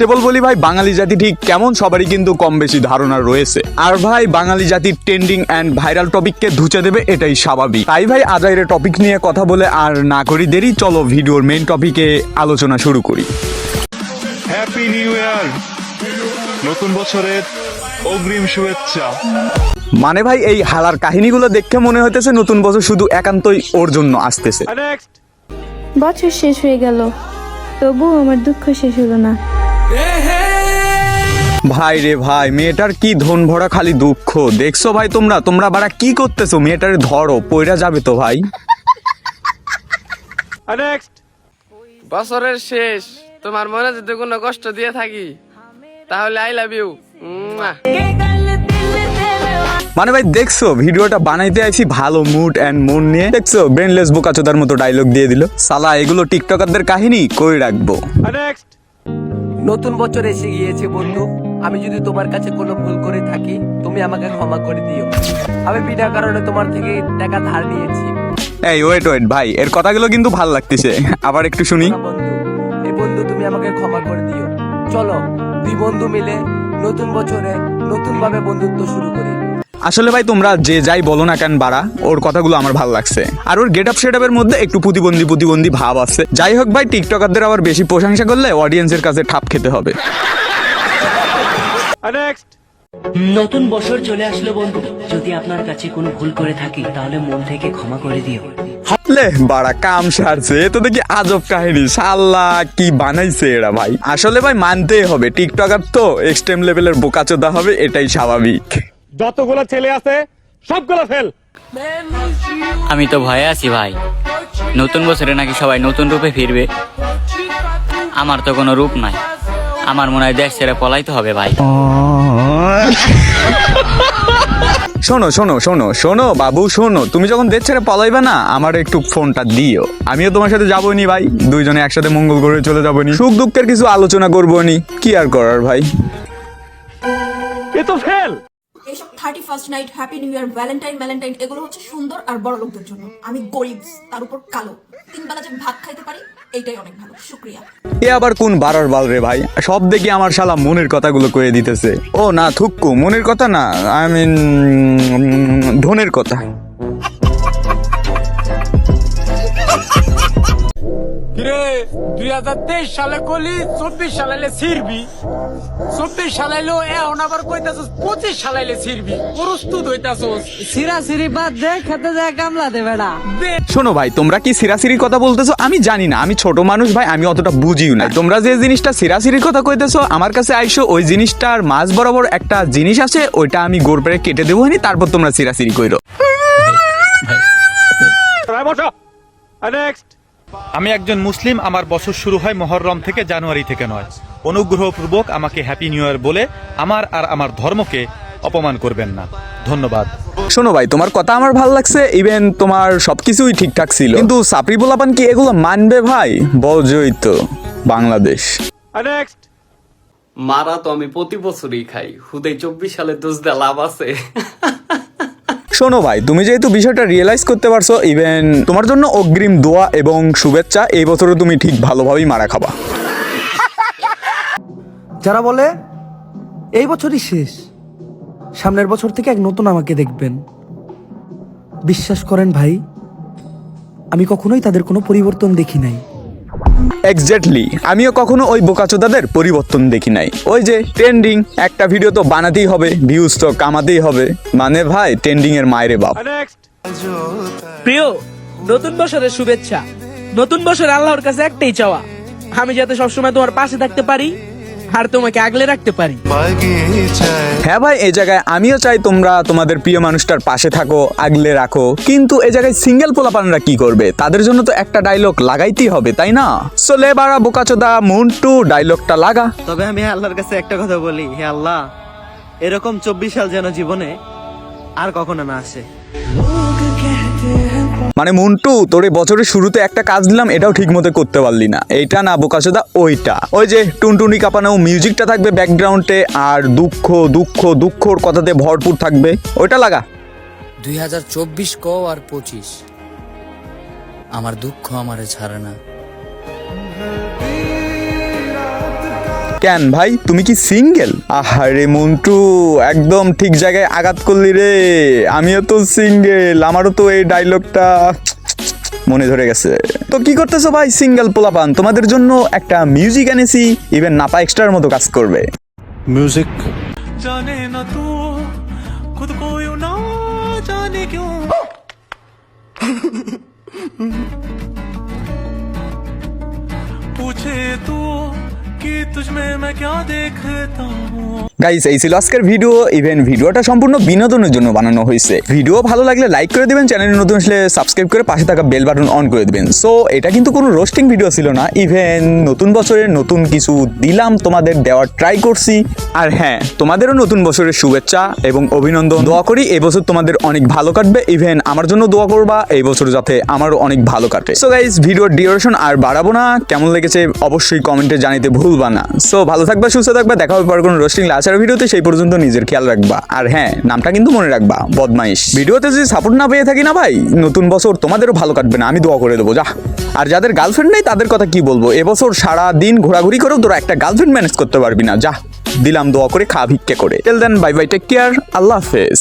কেবল বলি ভাই, বাঙালি জাতি ঠিক কেমন সবারই কিন্তু কম বেশি ধারণা রয়েছে। আর ভাই বাঙালি জাতির ট্রেন্ডিং অ্যান্ড ভাইরাল টপিককে ধুচে দেবে এটাই স্বাভাবিক। তাই ভাই আজাইরে টপিক নিয়ে কথা বলে আর না করি দেরি, চলো ভিডিওর মেইন টপিকে আলোচনা শুরু করি। হ্যাপি নিউ ইয়ার, নতুন বছরের অগ্রিম শুভেচ্ছা। মানে ভাই এই হালার কাহিনীগুলো দেখে মনে হইতেছে নতুন বছর শুধু একান্তই ওর জন্য আসতেছে। বছর শেষ হয়ে গেল, তবুও আমার দুঃখ শেষ হলো না। ভাই রে ভাই, মেয়েটার কি ধন ভরা খালি দুঃখ। দেখছো ভাই তোমরা বাড়া কি করতেছো? মেয়েটারে ধরো, পয়রা যাবে তো ভাই। বছরের শেষ, তোমার মনে যদি কোনো কষ্ট দিয়ে থাকি তাহলে আই লাভ ইউ। মানে ভাই দেখছো, ভিডিওটা বানাইতে আইছি ভালো মুড এন্ড মন নিয়ে, দেখছো ব্রেনলেস বোকাচোদার মতো ডায়লগ দিয়ে দিল। সালা এগুলো টিকটকারদের কাহিনী, কই রাখবো। নতুন বছর এসে গিয়েছে বন্ধু, আমি যদি তোমার কাছে কোনো ভুল করে থাকি তুমি আমাকে ক্ষমা করে দিও। আমি বিনা কারণে তোমার থেকে টাকা ধার নিয়েছি। এই ওয়েট ভাই, এর কথাগুলো কিন্তু ভাল লাগতেছে, আবার একটু শুনি। বন্ধু, এই বন্ধু তুমি আমাকে ক্ষমা করে দিও। চলো দুই বন্ধু মিলে নতুন বছরে নতুন ভাবে বন্ধুত্ব শুরু করি। আসলে ভাই তোমরা যে যাই বলো না কেন বাড়া, ওর কথাগুলো আমার ভালো লাগছে। আর ওর গেট আপ সেট আপের মধ্যে একটু প্রতিবন্ধী ভাব আছে। যাই হোক ভাই, টিকটকারদের আবার বেশি প্রশংসা করলে অডিয়েন্সের কাছে ঠাপ খেতে হবে। নতুন বছর চলে আসলো বন্ধু, যদি আপনার কাছে কোনো ভুল করে থাকি তাহলে মন থেকে ক্ষমা করে দিও। লে বাড়া কাম সারছে, এ তো দেখি আজব কাহিনী। শালা কি বানাইছে এরা ভাই। আসলে ভাই মানতেই হবে, টিকটকার তো এক্সট্রিম লেভেলের বোকাচোদা হবে, এটাই স্বাভাবিক। যতগুলো ছেলে আছে সবগুলো ফেল। আমি তো ভয়ে আছি ভাই, নতুন বছরে নাকি সবাই নতুন রূপে ফিরবে। আমার তো কোনো রূপ নাই, আমার মনে হয় দেশ ছেড়ে পলাইতে হবে ভাই। শোনো বাবু, শোনো, তুমি যখন দেশ ছেড়ে পলাইবে না, আমার একটু ফোনটা দিও, আমিও তোমার সাথে যাবো নি ভাই। দুইজনে একসাথে মঙ্গল গ্রহে চলে যাবো নি, সুখ দুঃখের কিছু আলোচনা করবো নি, কি আর করার ভাই। এ তো ফেল। এইসব 31st night, happy new year, Valentine এগুলো হচ্ছে সুন্দর আর বড় লোকদের জন্য। আমি গরিব, তার উপর কালো, 3 বেলা যে ভাত খাইতে পারি এইটাই অনেক ভালো, শুক্রিয়া। এ আবার কোন বারার বাল রে ভাই, সব দেখি আমার শালা মনের কথাগুলো কয়ে দিতেছে। ও না থুক্কু, মনের কথা না, আই মিন ধনের কথা। কিরে 2023 সালে কলি 24 সালে ছিড়বি, 24 সালাইলো এখন আবার কইতাছস 25 সালাইলে ছিড়বি, প্রস্তুত হইতাছস। সিরাসিরি বাদ দে, খেতে যায় কামলা দে বেড়া। শোনো ভাই, তোমরা কি সিরাসিরির কথা বলতেছো আমি জানি না, আমি ছোট মানুষ ভাই, আমি অতটা বুঝিও না। তোমরা যে জিনিসটা সিরাসিরির কথা কইতেছো আমার কাছে আইসো, ওই জিনিসটার মাঝ বরাবর একটা জিনিস আছে, ওইটা আমি গোর পেরে কেটে দেবো, তারপর তোমরা সিরাসিরি কইরো। আমি একজন মুসলিম, আমার বছর শুরু হয় মুহররম থেকে, জানুয়ারি থেকে নয়। অনুগ্রহপূর্বক আমাকে হ্যাপি নিউ ইয়ার বলে আমার আর আমার ধর্মকে অপমান করবেন না, ধন্যবাদ। শোনো ভাই, তোমার কথা আমার ভালো লাগছে, ইভেন তোমার সবকিছুই ঠিকঠাক ছিল, কিন্তু সাপড়ি পোলাপান কি এগুলো মানবে ভাই? বোঝই তো বাংলাদেশ। মারা তো আমি প্রতি বছরই খাই, হুদাই 24 সালে দোষ দেয়া লাভ আছে? শোনো ভাই, তুমি যেহেতু বিষয়টা রিয়েলাইজ করতে পারছো, ইভেন তোমার জন্য অগ্রিম দোয়া এবং শুভেচ্ছা। এই বছরও তুমি ঠিক ভালোভাবেই মারা খাবা। যারা বলে এই বছরই শেষ, সামনের বছর থেকে এক নতুন আমাকে দেখবেন, বিশ্বাস করেন ভাই, আমি কখনোই তাদের কোনো পরিবর্তন দেখি নাই। এক্স্যাক্টলি, আমিও কখনো ওই বোকাচোদাদের পরিবর্তন দেখি নাই। ওই যে ট্রেন্ডিং, একটা ভিডিও তো বানাতেই হবে, ভিউজ তো কামাতেই হবে, মানে ভাই ট্রেন্ডিং এর মায়েরে বাপ। প্রিয়, নতুন বছরের শুভেচ্ছা। নতুন বছর আল্লাহর কাছে একটাই চাওয়া, আমি যাতে সবসময় তোমার পাশে থাকতে পারি আর তোমাকে আগলে রাখতে পারি। হ্যাঁ ভাই, এই জায়গায় আমিও চাই তোমরা তোমাদের প্রিয় মানুষটার পাশে থাকো, আগলে রাখো, কিন্তু এই জায়গায় সিঙ্গেল পোলাপানরা কি করবে? তাদের জন্য তো একটা ডায়লগ লাগাইতেই হবে, তাই না? চলে বাড়া বোকাচোদা মন্টু, ডায়লগটা লাগা। তবে আমি আল্লাহর কাছে একটা কথা বলি, হে আল্লাহ, এরকম 24 সাল যেন জীবনে আর কখনো না আসে। মানে মন্টু, তোর এই বছরের শুরুতে একটা কাজ দিলাম, এটাও ঠিক মতো করতে পারলি না। এইটা না বোকাচোদা, ওইটা, ওই যে টুনটুনি কাঁপানো মিউজিকটা থাকবে ব্যাকগ্রাউন্ডে, আর দুঃখর কথাতে ভরপুর থাকবে, ওইটা লাগা। 2024 কও আর 25, আমার দুঃখ আমারে ছাড়ে না। কেন ভাই, তুমি কি সিঙ্গেল? আহারে মন্টু, একদম ঠিক জায়গায় আঘাত করলি রে। আমিও তো সিঙ্গেল, আমারও তো এই ডায়লগটা মনে ধরে গেছে। তো কি করতেছো ভাই সিঙ্গেল পোলাপান? তোমাদের জন্য একটা মিউজিক এনেছি, ইভেন নাপা এক্সট্রার মতো কাজ করবে। মিউজিক। জানে না তু খুদ কো ইউ না জানে কিউ पूछे तू कि तुझ में मैं क्या देखता हूँ। গাইস, এই ছিল আজকের ভিডিও। ইভেন ভিডিওটা সম্পূর্ণ বিনোদনের জন্য বানানো হয়েছে। ভিডিও ভালো লাগলে লাইক করে দিবেন, চ্যানেলে নতুন আসলে সাবস্ক্রাইব করে পাশে থাকা বেল বাটন অন করে দিবেন। সো এটা কিন্তু কোনো রোস্টিং ভিডিও ছিল না, ইভেন নতুন বছরের নতুন কিছু দিলাম তোমাদের, দেওয়ার ট্রাই করছি। আর হ্যাঁ, তোমাদেরও নতুন বছরের শুভেচ্ছা এবং অভিনন্দন। দোয়া করি এই বছর তোমাদের অনেক ভালো কাটবে, ইভেন আমার জন্য দোয়া করবা এই বছর যাতে আমারও অনেক ভালো কাটে। সো গাইস, ভিডিওর ডিউরেশন আর বাড়াবো না, কেমন লেগেছে অবশ্যই কমেন্টে জানাতে ভুলবা না। সো ভালো থাকবা, সুস্থ থাকবা, দেখা হবে পরে কোনো রোস্টিং লাচার ভিডিওতে। সেই পর্যন্ত নিজের খেয়াল রাখবা, আর হ্যাঁ, নামটা কিন্তু মনে রাখবা, বদমাইশ। ভিডিওতে যদি সাপোর্ট না পেয়ে থাকি না ভাই, নতুন বছর তোমাদেরও ভালো কাটবে না, আমি দোয়া করে দেবো যা। আর যাদের গার্লফ্রেন্ড নেই তাদের কথা কি বলবো, এবছর সারা দিন ঘোরাঘুরি করেও তোরা একটা গার্লফ্রেন্ড ম্যানেজ করতে পারবি না, যা দিলাম দোয়া করে, খা ভিক্ষা করে। টেল দেন, বাই বাই, টেক কেয়ার, আল্লাহ হাফেজ।